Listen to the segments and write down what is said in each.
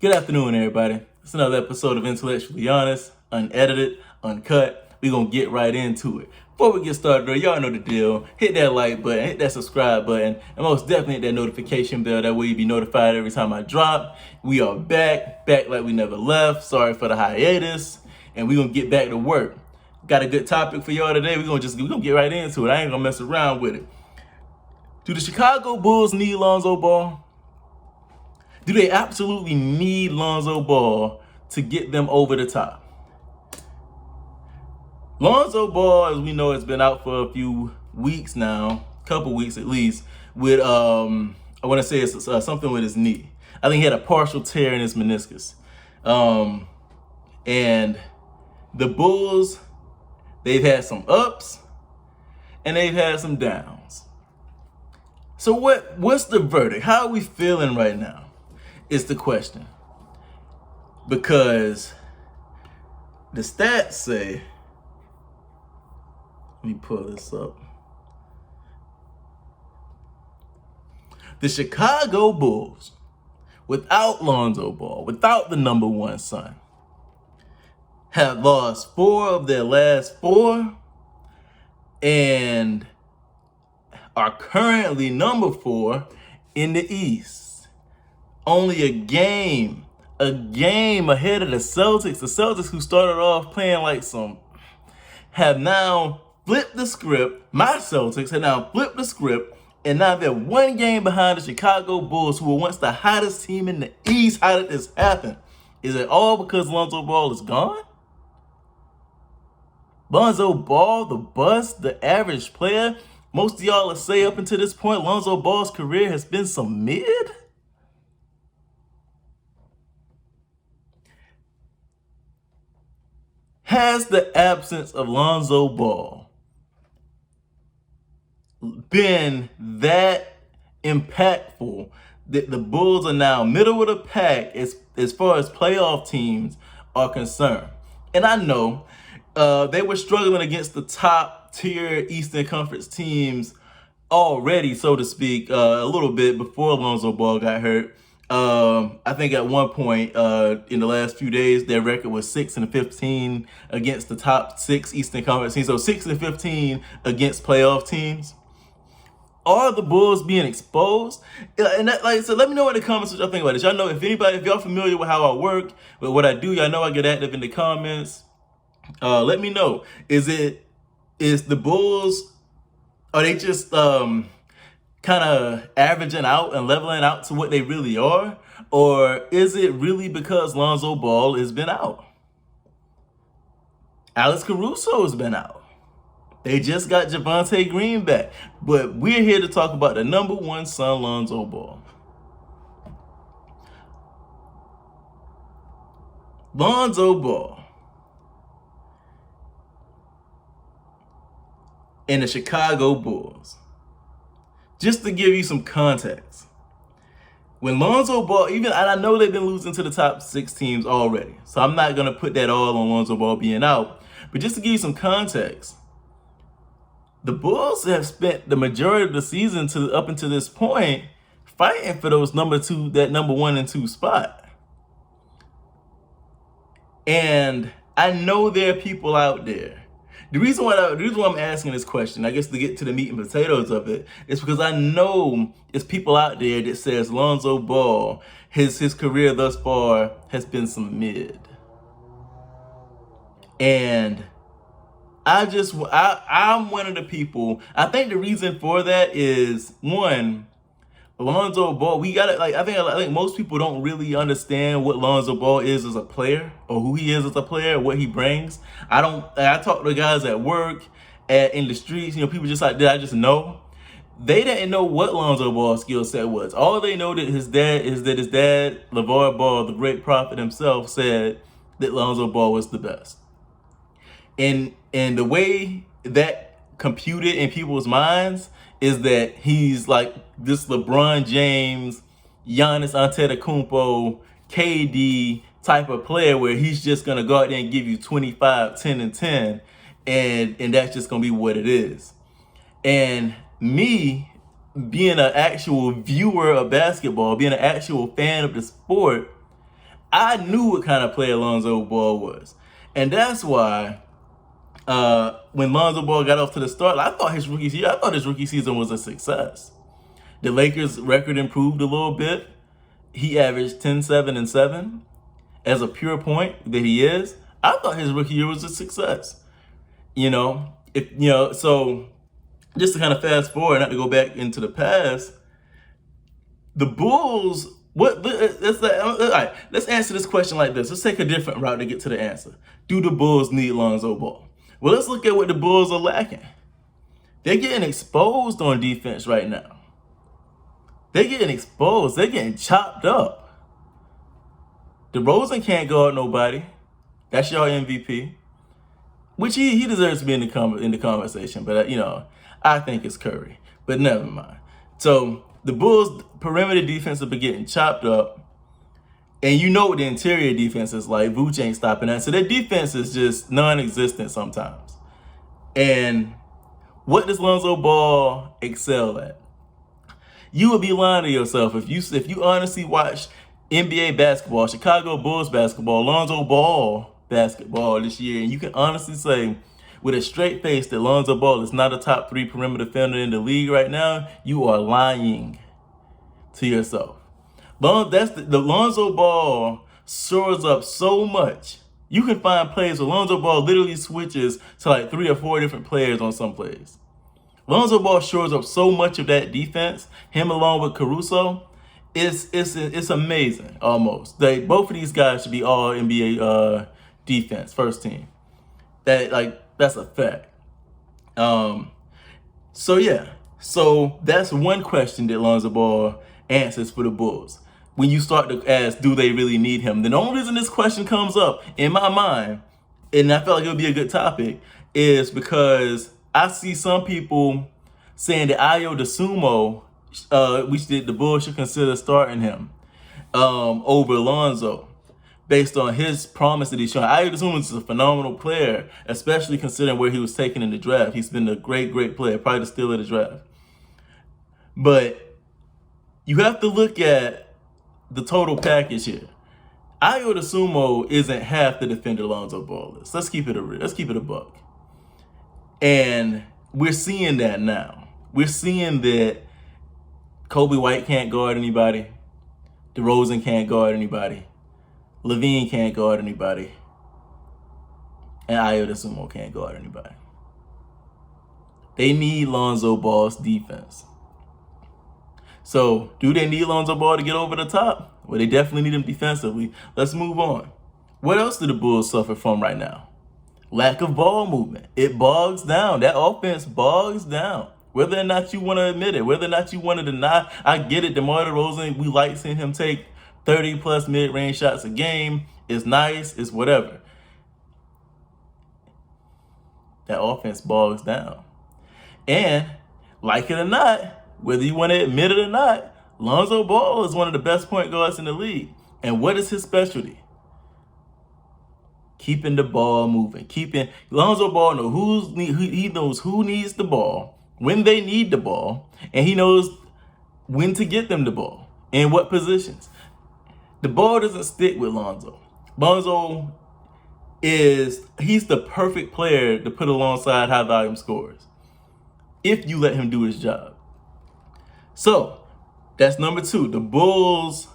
Good afternoon, everybody. It's another episode of Intellectually Honest, unedited, uncut. We're going to get right into it. Before we get started, though, y'all know the deal. Hit that like button, hit that subscribe button, and most definitely hit that notification bell. That way you'll be notified every time I drop. We are back like we never left. Sorry for the hiatus, and we're going to get back to work. Got a good topic for y'all today. We're going to get right into it. I ain't going to mess around with it. Do the Chicago Bulls need Lonzo Ball? Do they absolutely need Lonzo Ball to get them over the top? Lonzo Ball, as we know, has been out for a few weeks now, couple weeks at least, with, I want to say it's something with his knee. I think he had a partial tear in his meniscus. And the Bulls, they've had some ups and they've had some downs. So what's the verdict? How are we feeling right now? Is the question. Because the stats say, let me pull this up. The Chicago Bulls, without Lonzo Ball, without the number one son, have lost 4 of their last 4 and are currently number 4 in the East. Only a game ahead of the Celtics. The Celtics, who started off playing like some, have now flipped the script. My Celtics have now flipped the script, and now they're 1 game behind the Chicago Bulls, who were once the hottest team in the East. How did this happen? Is it all because Lonzo Ball is gone? Lonzo Ball, the bust, the average player? Most of y'all will say up until this point, Lonzo Ball's career has been some mid? Has the absence of Lonzo Ball been that impactful that the Bulls are now middle of the pack as far as playoff teams are concerned? And I know they were struggling against the top tier Eastern Conference teams already, so to speak, a little bit before Lonzo Ball got hurt. I think at one point in the last few days, their record was 6-15 against the top 6 Eastern Conference teams. So 6-15 against playoff teams. Are the Bulls being exposed? And that, like I said, let me know in the comments what y'all think about this. Y'all know if y'all familiar with how I work, with what I do, y'all know I get active in the comments. Let me know. Is the Bulls, are they just kind of averaging out and leveling out to what they really are? Or is it really because Lonzo Ball has been out? Alex Caruso has been out. They just got Javonte Green back. But we're here to talk about the number one son, Lonzo Ball. Lonzo Ball and the Chicago Bulls. Just to give you some context, when Lonzo Ball, and I know they've been losing to the top 6 teams already, so I'm not going to put that all on Lonzo Ball being out, but just to give you some context, the Bulls have spent the majority of the season up until this point fighting for that number 1 and 2 spot. And I know there are people out there. The reason why I'm asking this question, I guess to get to the meat and potatoes of it, is because I know there's people out there that says Lonzo Ball, his career thus far has been some mid. And I'm one of the people. I think the reason for that is, one, Lonzo Ball, I think most people don't really understand what Lonzo Ball is as a player, or who he is as a player, what he brings. I talk to guys at work, in the streets, people just like that I just know. They didn't know what Lonzo Ball's skill set was. All they know that his dad, LeVar Ball, the great prophet himself, said that Lonzo Ball was the best. And the way that computed in people's minds is that he's like this LeBron James, Giannis Antetokounmpo, KD type of player where he's just going to go out there and give you 25, 10, and 10, and that's just going to be what it is. And me being an actual viewer of basketball, being an actual fan of the sport, I knew what kind of player Lonzo Ball was. And that's why when Lonzo Ball got off to the start, I thought his rookie season was a success. The Lakers' record improved a little bit. He averaged 10, 7, and 7 as a pure point that he is. I thought his rookie year was a success. So just to kind of fast forward, not to go back into the past, the Bulls, let's answer this question like this. Let's take a different route to get to the answer. Do the Bulls need Lonzo Ball? Well, let's look at what the Bulls are lacking. They're getting exposed on defense right now. They're getting exposed. They're getting chopped up. DeRozan can't guard nobody. That's your MVP. Which he deserves to be in the conversation. But, I think it's Curry. But never mind. So the Bulls' perimeter defense have been getting chopped up. And you know what the interior defense is like. Vooch ain't stopping that. So their defense is just non-existent sometimes. And what does Lonzo Ball excel at? You would be lying to yourself if you honestly watch NBA basketball, Chicago Bulls basketball, Lonzo Ball basketball this year, and you can honestly say with a straight face that Lonzo Ball is not a top 3 perimeter defender in the league right now, you are lying to yourself. The Lonzo Ball soars up so much. You can find plays where Lonzo Ball literally switches to like 3 or 4 different players on some plays. Lonzo Ball shores up so much of that defense, him along with Caruso, it's amazing almost. Both of these guys should be all NBA defense, first team. That's a fact. So that's one question that Lonzo Ball answers for the Bulls. When you start to ask, do they really need him? The only reason this question comes up in my mind, and I felt like it would be a good topic, is because I see some people saying that Ayo DeSumo, the Bulls should consider starting him over Lonzo based on his promise that he's showing. Ayo DeSumo is a phenomenal player, especially considering where he was taken in the draft. He's been a great, great player, probably the steal of the draft. But you have to look at the total package here. Ayo DeSumo isn't half the defender Lonzo Ball is. Let's keep it a buck. And we're seeing that now. We're seeing that Kobe White can't guard anybody. DeRozan can't guard anybody. Levine can't guard anybody. And Ayo DeSumo can't guard anybody. They need Lonzo Ball's defense. So, do they need Lonzo Ball to get over the top? Well, they definitely need him defensively. Let's move on. What else do the Bulls suffer from right now? Lack of ball movement. It bogs down. That offense bogs down. Whether or not you want to admit it, whether or not you want to deny, I get it. DeMar DeRozan, we like seeing him take 30-plus mid-range shots a game. It's nice. It's whatever. That offense bogs down. And, like it or not, whether you want to admit it or not, Lonzo Ball is one of the best point guards in the league. And what is his specialty? Keeping the ball moving. Lonzo Ball knows who needs the ball, when they need the ball, and he knows when to get them the ball, in what positions. The ball doesn't stick with Lonzo. Lonzo he's the perfect player to put alongside high volume scorers if you let him do his job. So that's number 2. The Bulls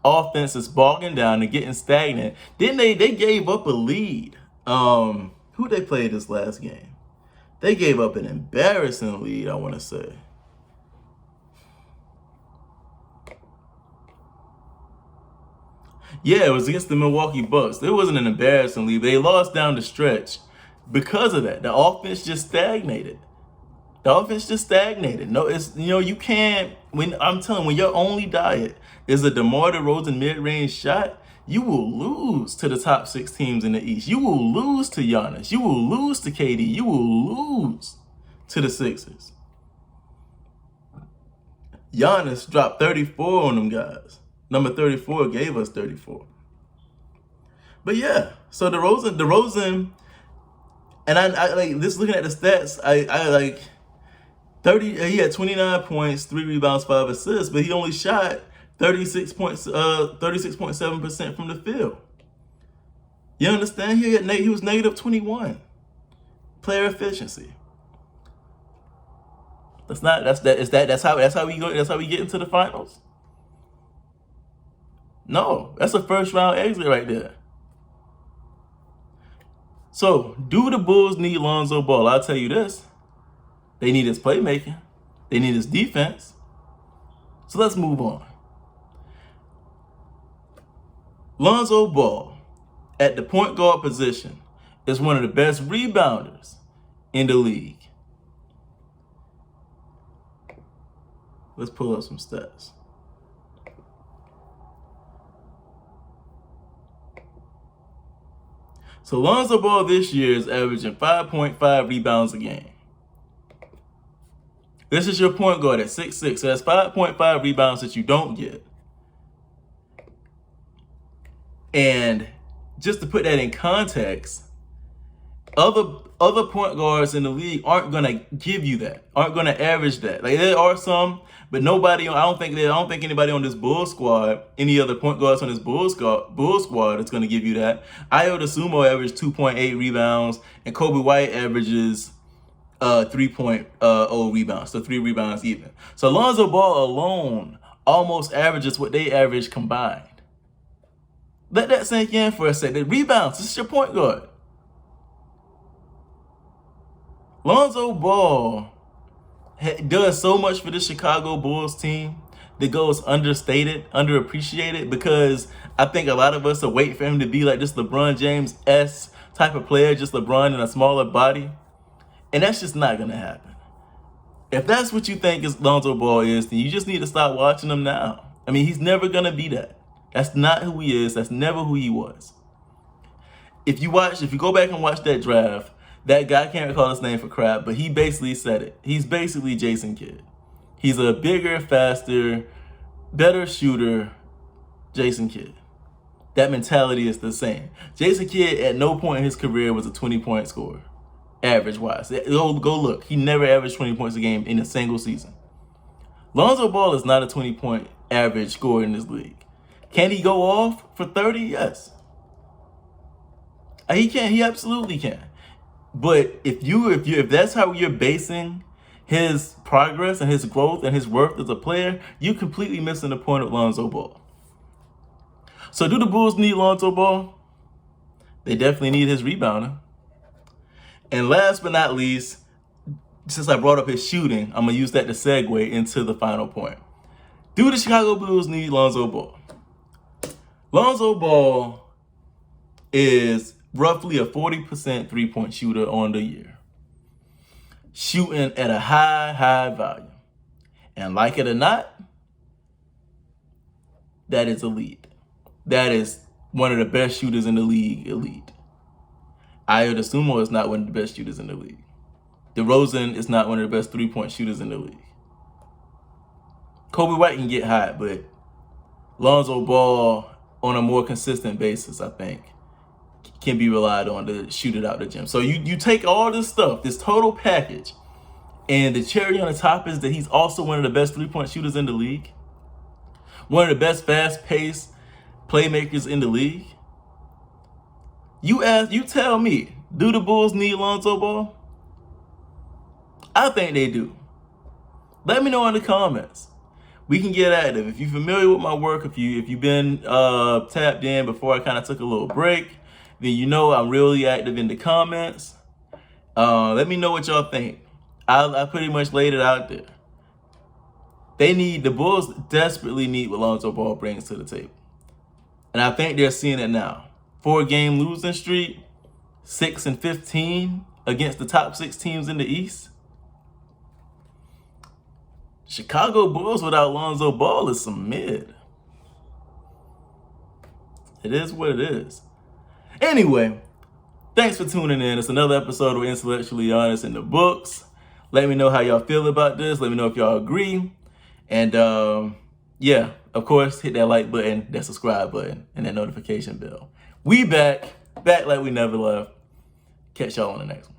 offense is bogging down and getting stagnant. Then they gave up a lead. Who they played this last game? They gave up an embarrassing lead, I want to say. Yeah, it was against the Milwaukee Bucks. It wasn't an embarrassing lead. They lost down the stretch because of that. The offense just stagnated. No, you can't. When your only diet is a DeMar DeRozan mid-range shot, you will lose to the top 6 teams in the East. You will lose to Giannis. You will lose to KD. You will lose to the Sixers. Giannis dropped 34 on them guys. Number 34 gave us 34. But yeah, so DeRozan, and I like this. Looking at the stats, I like 30. He had 29 points, 3 rebounds, 5 assists, but he only shot 36.7% from the field. You understand? He was negative 21 player efficiency. That's how we get into the finals. No, that's a first round exit right there. So, do the Bulls need Lonzo Ball? I'll tell you this. They need his playmaking. They need his defense. So let's move on. Lonzo Ball, at the point guard position, is one of the best rebounders in the league. Let's pull up some stats. So Lonzo Ball this year is averaging 5.5 rebounds a game. This is your point guard at 6'6", so that's 5.5 rebounds that you don't get. And just to put that in context, other point guards in the league aren't gonna give you that, aren't gonna average that. Like there are some, but nobody. I don't think anybody on this Bulls squad, any other point guards on this Bulls squad is gonna give you that. Ayo DeSumo averaged 2.8 rebounds, and Kobe White averages 3.0 rebounds, so 3 rebounds even. So Lonzo Ball alone almost averages what they average combined. Let that sink in for a second. Rebounds, this is your point guard. Lonzo Ball does so much for the Chicago Bulls team that goes understated, underappreciated, because I think a lot of us are waiting for him to be like this LeBron James-esque type of player, just LeBron in a smaller body. And that's just not going to happen. If that's what you think is Lonzo Ball is, then you just need to stop watching him now. I mean, he's never going to be that. That's not who he is. That's never who he was. If you go back and watch that draft, that guy, I can't recall his name for crap, but he basically said it. He's basically Jason Kidd. He's a bigger, faster, better shooter, Jason Kidd. That mentality is the same. Jason Kidd at no point in his career was a 20-point scorer, average-wise. Go look. He never averaged 20 points a game in a single season. Lonzo Ball is not a 20-point average scorer in this league. Can he go off for 30? Yes. He can. He absolutely can. But if that's how you're basing his progress and his growth and his worth as a player, you're completely missing the point of Lonzo Ball. So do the Bulls need Lonzo Ball? They definitely need his rebounder. And last but not least, since I brought up his shooting, I'm going to use that to segue into the final point. Do the Chicago Bulls need Lonzo Ball? Lonzo Ball is roughly a 40% three-point shooter on the year, shooting at a high volume. And like it or not, that is elite. That is one of the best shooters in the league, elite. Ayo DeSumo is not one of the best shooters in the league. DeRozan is not one of the best three-point shooters in the league. Kobe White can get hot, but Lonzo Ball, on a more consistent basis, I think, can be relied on to shoot it out the gym. So you take all this stuff, this total package, and the cherry on the top is that he's also one of the best three-point shooters in the league, one of the best fast-paced playmakers in the league. You tell me, do the Bulls need Lonzo Ball? I think they do. Let me know in the comments. We can get active. If you're familiar with my work, if you've been tapped in before I kind of took a little break, then you know I'm really active in the comments. Let me know what y'all think. I pretty much laid it out there. The Bulls desperately need what Lonzo Ball brings to the table. And I think they're seeing it now. 4-game losing streak, 6-15 against the top 6 teams in the East. Chicago Bulls without Lonzo Ball is some mid. It is what it is. Anyway, thanks for tuning in. It's another episode of Intellectually Honest in the books. Let me know how y'all feel about this. Let me know if y'all agree. And yeah, of course, hit that like button, that subscribe button, and that notification bell. We back like we never left. Catch y'all on the next one.